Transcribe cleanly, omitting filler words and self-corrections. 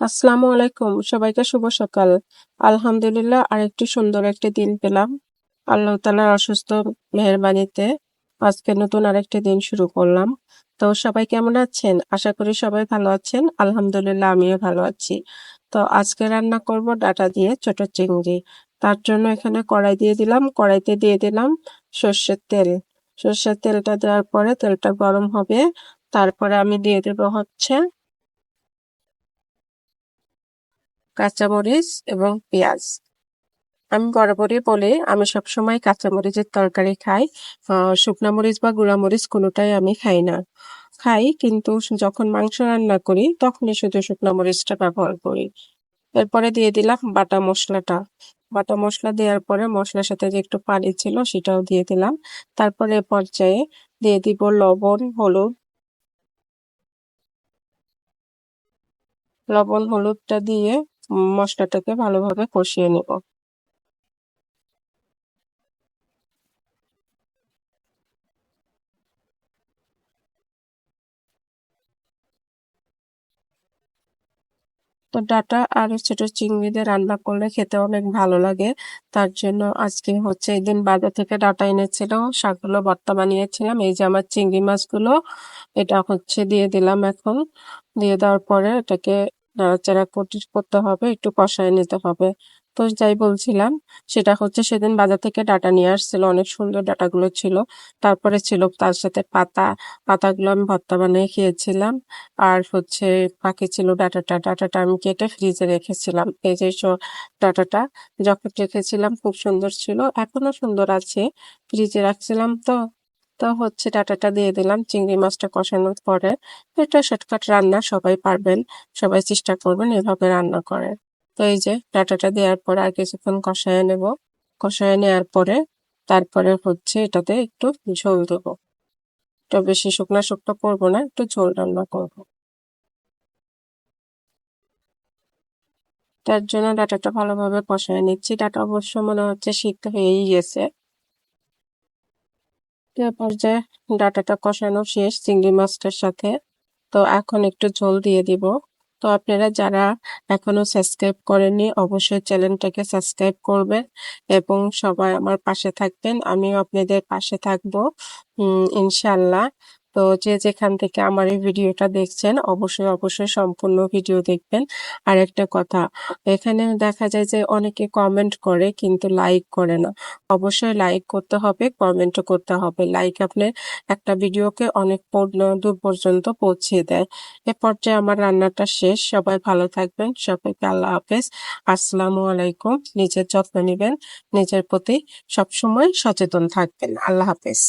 আসসালামু আলাইকুম, সবাইকে শুভ সকাল। আলহামদুলিল্লাহ, আরেকটি সুন্দর একটি দিন পেলাম। আল্লাহ তাআলার অসুস্থ মেহেরবানিতে আজকে নতুন আরেকটি দিন শুরু করলাম। তো সবাই কেমন আছেন? আশা করি সবাই ভালো আছেন। আলহামদুলিল্লাহ, আমিও ভালো আছি। তো আজকে রান্না করব ডাটা দিয়ে ছোট চিংড়ি। তার জন্য এখানে কড়াই দিয়ে দিলাম, কড়াইতে দিয়ে দিলাম সর্ষের তেল। সর্ষের তেলটা দেওয়ার পরে তেলটা গরম হবে, তারপরে আমি দিয়ে দেব হচ্ছে কাঁচামরিচ এবং পেঁয়াজ। আমি বরাবরই বলি, আমি সবসময় কাঁচামরিচের তরকারি খাই। শুকনা মরিচ বা গুঁড়া মরিচ কোনোটাই আমি খাই না। খাই কিন্তু যখন মাংস রান্না করি তখনই শুধু শুকনা মরিচটা ব্যবহার করি। এরপরে দিয়ে দিলাম বাটা মশলাটা। বাটা মশলা দেওয়ার পরে মশলার সাথে যে একটু পানি ছিল সেটাও দিয়ে দিলাম। তারপরে এ পর্যায়ে দিয়ে দিব লবণ, হলুদ। লবণ হলুদটা দিয়ে মশলাটাকে ভালোভাবে কষিয়ে নেব। তো ডাটা আর ছোট চিংড়ি দিয়ে রান্না করলে খেতে অনেক ভালো লাগে। তার জন্য আজকে হচ্ছে এদিন বাজার থেকে ডাটা এনেছিল, শাকগুলো ভর্তা বানিয়েছিলাম। এই যে আমার চিংড়ি মাছগুলো, এটা হচ্ছে দিয়ে দিলাম এখন। দিয়ে দেওয়ার পরে এটাকে নাড়াচাড়া করতে হবে, একটু কষায় নিতে হবে। তো যাই বলছিলাম, সেটা হচ্ছে সেদিন বাজার থেকে ডাটা নিয়ে আসছিল, অনেক সুন্দর ডাটাগুলো ছিল। তারপরে ছিল তার সাথে পাতাগুলো আমি ভর্তা বানিয়ে খেয়েছিলাম। আর হচ্ছে বাকি ছিল ডাটাটা আমি কেটে ফ্রিজে রেখেছিলাম। এই যে ডাটাটা যখন রেখেছিলাম খুব সুন্দর ছিল, এখনো সুন্দর আছে। ফ্রিজে রাখছিলাম তো। তো হচ্ছে ডাটাটা দিয়ে দিলাম চিংড়ি মাছটা কষানোর পরে। এটা শর্টকাট রান্না, সবাই পারবেন, সবাই চেষ্টা করবেন এভাবে রান্না করে। তো এই যে ডাটাটা দেওয়ার পরে আর কিছুক্ষণ কষায় নেব। কষায় নেওয়ার পরে তারপরে হচ্ছে এটাতে একটু ঝোল দেবো। একটু বেশি শুকনা শুকনো করবো না, একটু ঝোল রান্না করবো। তার জন্য ডাটাটা ভালোভাবে কষায় নিচ্ছি। ডাটা অবশ্য মনে হচ্ছে সিদ্ধ হয়েই গেছে। এ পর্যায়ে ডাটাটা কষানো শেষ চিংড়ি মাছটার সাথে। তো এখন একটু ঝোল দিয়ে দিব। তো আপনারা যারা এখনো সাবস্ক্রাইব করেননি অবশ্যই চ্যানেলটাকে সাবস্ক্রাইব করবেন এবং সবাই আমার পাশে থাকবেন, আমিও আপনাদের পাশে থাকবো ইনশাল্লাহ। তো যে যেখান থেকে আমার এই ভিডিওটা দেখছেন অবশ্যই অবশ্যই সম্পূর্ণ ভিডিও দেখবেন। আর একটা কথা, এখানে দেখা যায় যে অনেকে কমেন্ট করে কিন্তু লাইক করে না। অবশ্যই লাইক করতে হবে, কমেন্টও করতে হবে। লাইক আপনার একটা ভিডিওকে অনেক দূর পর্যন্ত পৌঁছে দেয়। এ পর্যায়ে আমার রান্নাটা শেষ। সবাই ভালো থাকবেন। সবাইকে আল্লাহ হাফেজ। আসসালামু আলাইকুম। নিজের যত্ন নিবেন, নিজের প্রতি সবসময় সচেতন থাকবেন। আল্লাহ হাফেজ।